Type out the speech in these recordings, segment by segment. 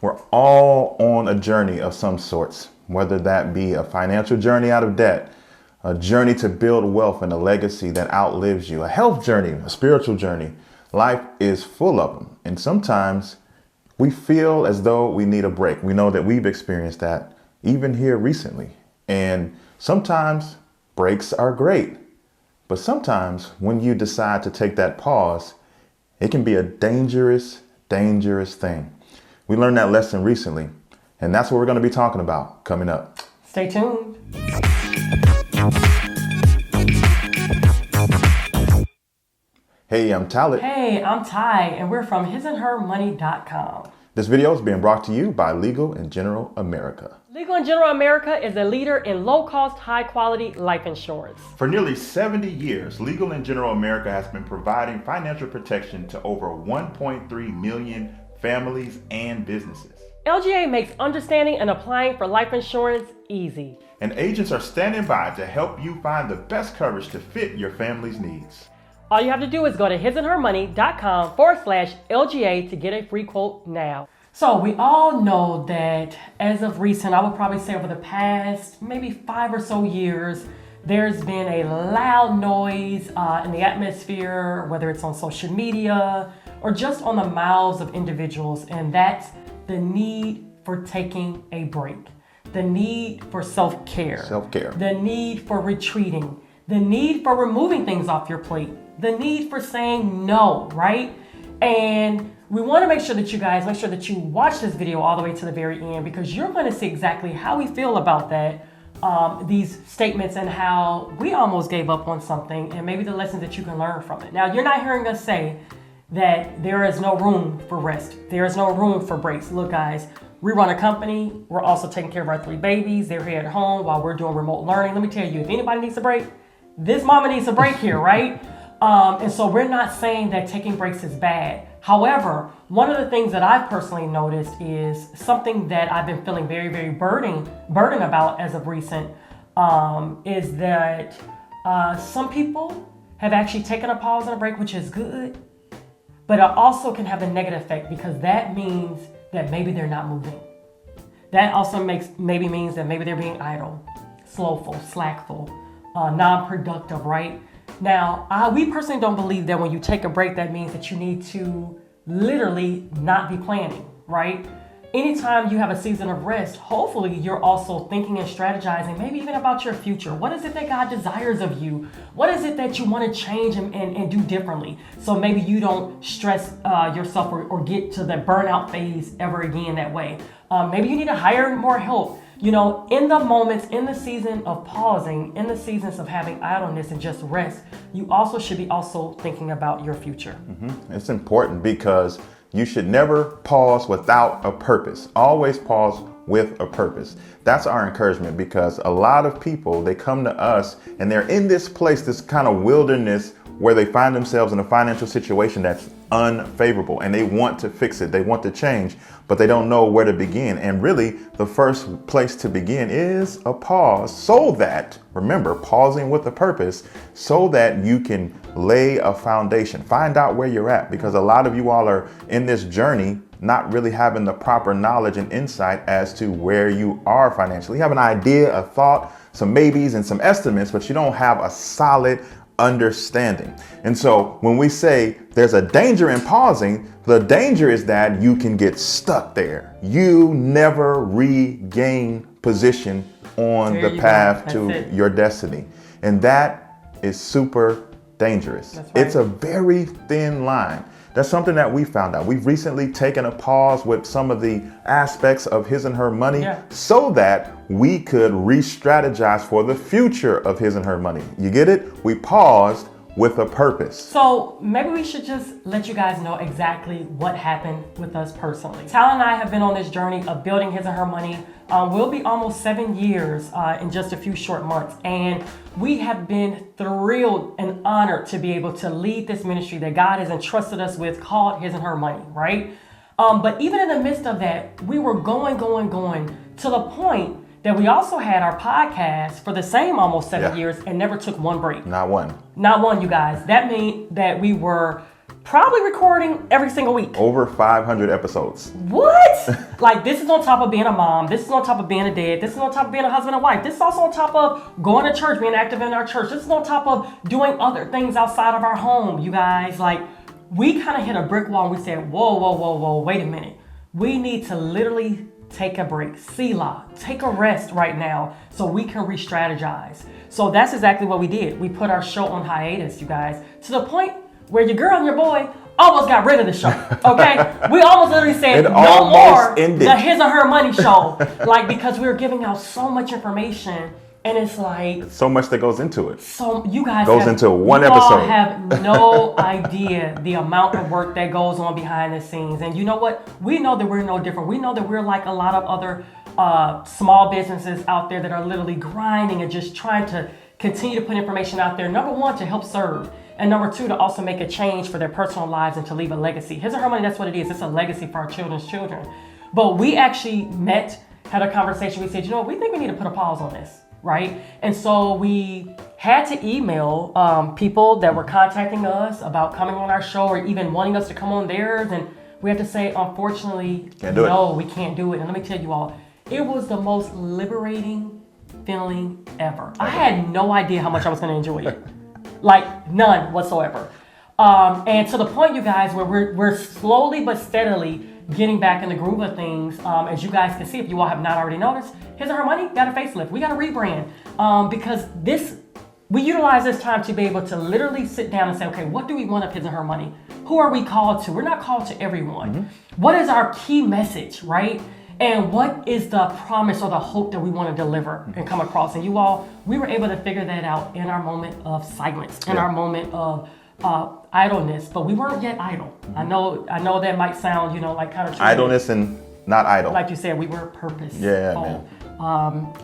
We're all on a journey of some sorts, whether that be a financial journey out of debt, a journey to build wealth and a legacy that outlives you, a health journey, a spiritual journey. Life is full of them. And sometimes we feel as though we need a break. We know that we've experienced that even here recently. And sometimes breaks are great. But sometimes when you decide to take that pause, it can be a dangerous, dangerous thing. We learned that lesson recently, and that's what we're going to be talking about coming up. Stay tuned. Hey, I'm Talib. Hey, I'm Ty, and we're from hisandhermoney.com. This video is being brought to you by Legal & General America. Legal & General America is a leader in low-cost, high-quality life insurance. For nearly 70 years, Legal & General America has been providing financial protection to over 1.3 million families and businesses. LGA makes understanding and applying for life insurance easy. And agents are standing by to help you find the best coverage to fit your family's needs. All you have to do is go to hisandhermoney.com/LGA to get a free quote now. So we all know that as of recent, I would probably say over the past maybe 5 or so years, there's been a loud noise in the atmosphere, whether it's on social media or just on the mouths of individuals, and that's the need for taking a break, the need for self-care, the need for retreating, the need for removing things off your plate, the need for saying no, right? And we want to make sure that you watch this video all the way to the very end, because you're going to see exactly how we feel about that, these statements, and how we almost gave up on something, and maybe the lessons that you can learn from it. Now, you're not hearing us say that there is no room for rest. There is no room for breaks. Look, guys, we run a company. We're also taking care of our 3 babies. They're here at home while we're doing remote learning. Let me tell you, if anybody needs a break, this mama needs a break here, right? And so we're not saying that taking breaks is bad. However, one of the things that I've personally noticed is something that I've been feeling very, very burdened about as of recent, is that some people have actually taken a pause and a break, which is good, but it also can have a negative effect, because that means that maybe they're not moving. That also means that maybe they're being idle, slowful, slackful, non-productive, right? Now, we personally don't believe that when you take a break, that means that you need to literally not be planning, right? Anytime you have a season of rest, hopefully you're also thinking and strategizing, maybe even about your future. What is it that God desires of you? What is it that you want to change and do differently? So maybe you don't stress yourself or get to the burnout phase ever again that way. Maybe you need to hire more help. You know, in the moments, in the season of pausing, in the seasons of having idleness and just rest, you also should be thinking about your future. It's important, because you should never pause without a purpose. Always pause with a purpose. That's our encouragement, because a lot of people, they come to us and they're in this place, this kind of wilderness, where they find themselves in a financial situation that's unfavorable, and they want to fix it. They want to change, but they don't know where to begin. And really, the first place to begin is a pause, so that, remember, pausing with a purpose, so that you can lay a foundation, find out where you're at, because a lot of you all are in this journey not really having the proper knowledge and insight as to where you are financially. You have an idea, a thought, some maybes and some estimates, but you don't have a solid understanding. And so when we say there's a danger in pausing, the danger is that you can get stuck there. You never regain position on the path to your destiny. And that is super dangerous. That's right. It's a very thin line. That's something that we found out. We've recently taken a pause with some of the aspects of His and Her Money, so that we could re-strategize for the future of His and Her Money. You get it? We paused with a purpose. So maybe we should just let you guys know exactly what happened with us personally. Tal and I have been on this journey of building His and Her Money. We'll be almost 7 years in just a few short months. And we have been thrilled and honored to be able to lead this ministry that God has entrusted us with, called His and Her Money, right? But even in the midst of that, we were going to the point that we also had our podcast for the same almost 7 years and never took one break. Not one. Not one, you guys. That means that we were probably recording every single week. Over 500 episodes. What? Like, this is on top of being a mom. This is on top of being a dad. This is on top of being a husband and wife. This is also on top of going to church, being active in our church. This is on top of doing other things outside of our home, you guys. Like, we kind of hit a brick wall and we said, whoa, wait a minute. We need to literally take a break. Selah, take a rest right now so we can re-strategize. So that's exactly what we did. We put our show on hiatus, you guys, to the point where your girl and your boy almost got rid of the show, okay? We almost literally said, no more the His or Her Money show. Like, because we were giving out so much information, and it's like... so much that goes into it. So you guys goes into one episode. You all have no idea the amount of work that goes on behind the scenes. And you know what? We know that we're no different. We know that we're like a lot of other small businesses out there that are literally grinding and just trying to continue to put information out there. Number one, to help serve. And number two, to also make a change for their personal lives and to leave a legacy. His or Her Money, that's what it is. It's a legacy for our children's children. But we actually had a conversation. We said, you know what, we think we need to put a pause on this, right? And so we had to email people that were contacting us about coming on our show or even wanting us to come on theirs. And we had to say, unfortunately, no, we can't do it. And let me tell you all, it was the most liberating feeling ever. I had no idea how much I was going to enjoy it. Like, none whatsoever. And to the point, you guys, where we're slowly but steadily getting back in the groove of things. As you guys can see, if you all have not already noticed, His or Her Money got a facelift. We got a rebrand because we utilize this time to be able to literally sit down and say, okay, what do we want of His or Her Money? Who are we called to? We're not called to everyone. Mm-hmm. What is our key message, right? And what is the promise or the hope that we want to deliver and come across? And you all, we were able to figure that out in our moment of silence, in our moment of idleness, but we weren't yet idle. I know that might sound, like kind of idleness and not idle. Like you said, we were purposeful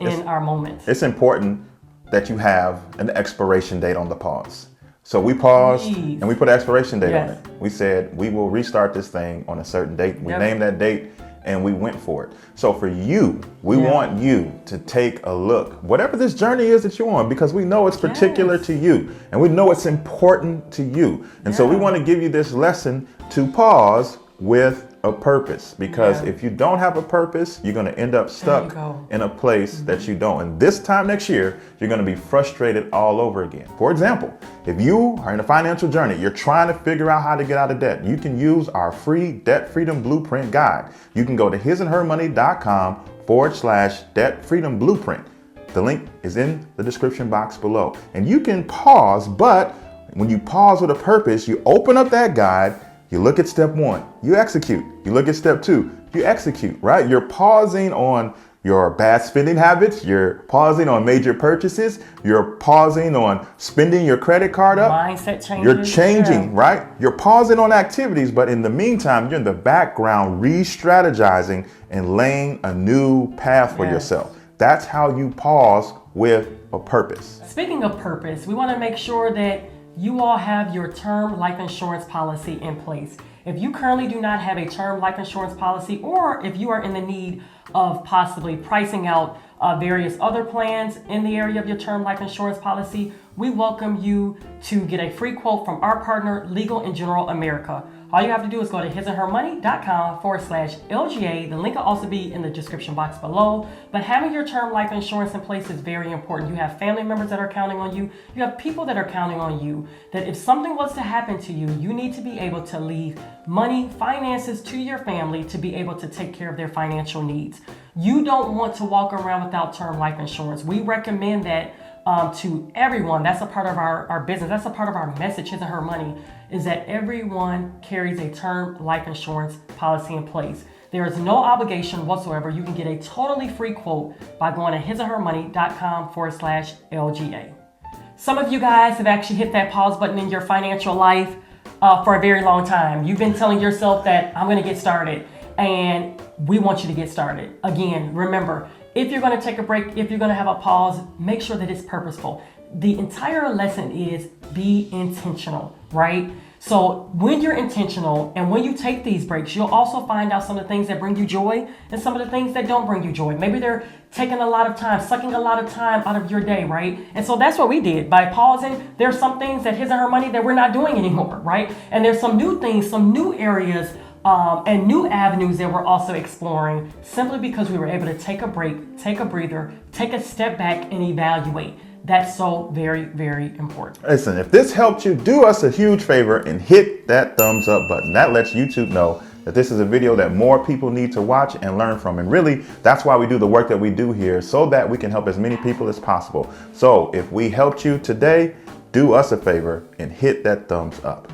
in our moments. It's important that you have an expiration date on the pause. So we paused and we put an expiration date on it. We said we will restart this thing on a certain date. We named that date and we went for it. So for you, we want you to take a look, whatever this journey is that you're on, because we know it's particular to you and we know it's important to you. And so we want to give you this lesson to pause with a purpose, because if you don't have a purpose, you're going to end up stuck in a place that you don't. And this time next year, you're going to be frustrated all over again. For example, if you are in a financial journey, you're trying to figure out how to get out of debt, you can use our free Debt Freedom Blueprint guide. You can go to hisandhermoney.com/Debt Freedom Blueprint. The link is in the description box below. And you can pause, but when you pause with a purpose, you open up that guide. You look at step 1, you execute. You look at step 2, you execute, right? You're pausing on your bad spending habits. You're pausing on major purchases. You're pausing on spending your credit card up. Mindset changes. You're changing, right? You're pausing on activities, but in the meantime, you're in the background re-strategizing and laying a new path for yourself. That's how you pause with a purpose. Speaking of purpose, we want to make sure that you all have your term life insurance policy in place. If you currently do not have a term life insurance policy, or if you are in the need of possibly pricing out various other plans in the area of your term life insurance policy, we welcome you to get a free quote from our partner, Legal and General America. All you have to do is go to hisandhermoney.com/LGA. The link will also be in the description box below. But having your term life insurance in place is very important. You have family members that are counting on you. You have people that are counting on you, that if something was to happen to you, you need to be able to leave money, finances to your family to be able to take care of their financial needs. You don't want to walk around without term life insurance. We recommend that to everyone. That's a part of our business. That's a part of our message, His or Her Money, is that everyone carries a term life insurance policy in place. There is no obligation whatsoever. You can get a totally free quote by going to hisandhermoney.com/LGA. Some of you guys have actually hit that pause button in your financial life for a very long time. You've been telling yourself that I'm going to get started, and we want you to get started. Again, remember, if you're going to take a break, if you're going to have a pause, make sure that it's purposeful. The entire lesson is be intentional, right? So when you're intentional and when you take these breaks, you'll also find out some of the things that bring you joy and some of the things that don't bring you joy. Maybe they're taking a lot of time, sucking a lot of time out of your day, right? And so that's what we did. By pausing, there's some things that His and Her Money that we're not doing anymore, right? And there's some new things, some new areas and new avenues that we're also exploring simply because we were able to take a break, take a breather, take a step back and evaluate. That's so very, very important. Listen, if this helped you, do us a huge favor and hit that thumbs up button. That lets YouTube know that this is a video that more people need to watch and learn from. And really, that's why we do the work that we do here, so that we can help as many people as possible. So if we helped you today, do us a favor and hit that thumbs up.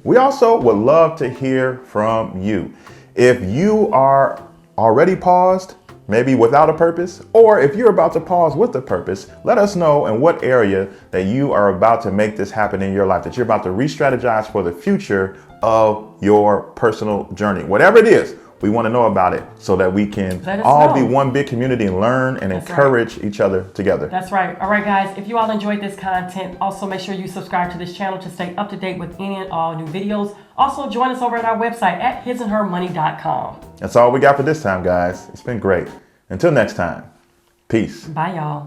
We also would love to hear from you. If you are already paused, maybe without a purpose, or if you're about to pause with a purpose, let us know in what area that you are about to make this happen in your life, that you're about to re-strategize for the future of your personal journey. Whatever it is, we want to know about it so that we can all be one big community and learn and encourage each other together. That's right. All right, guys, if you all enjoyed this content, also make sure you subscribe to this channel to stay up to date with any and all new videos. Also, join us over at our website at hisandhermoney.com. That's all we got for this time, guys. It's been great. Until next time, peace. Bye, y'all.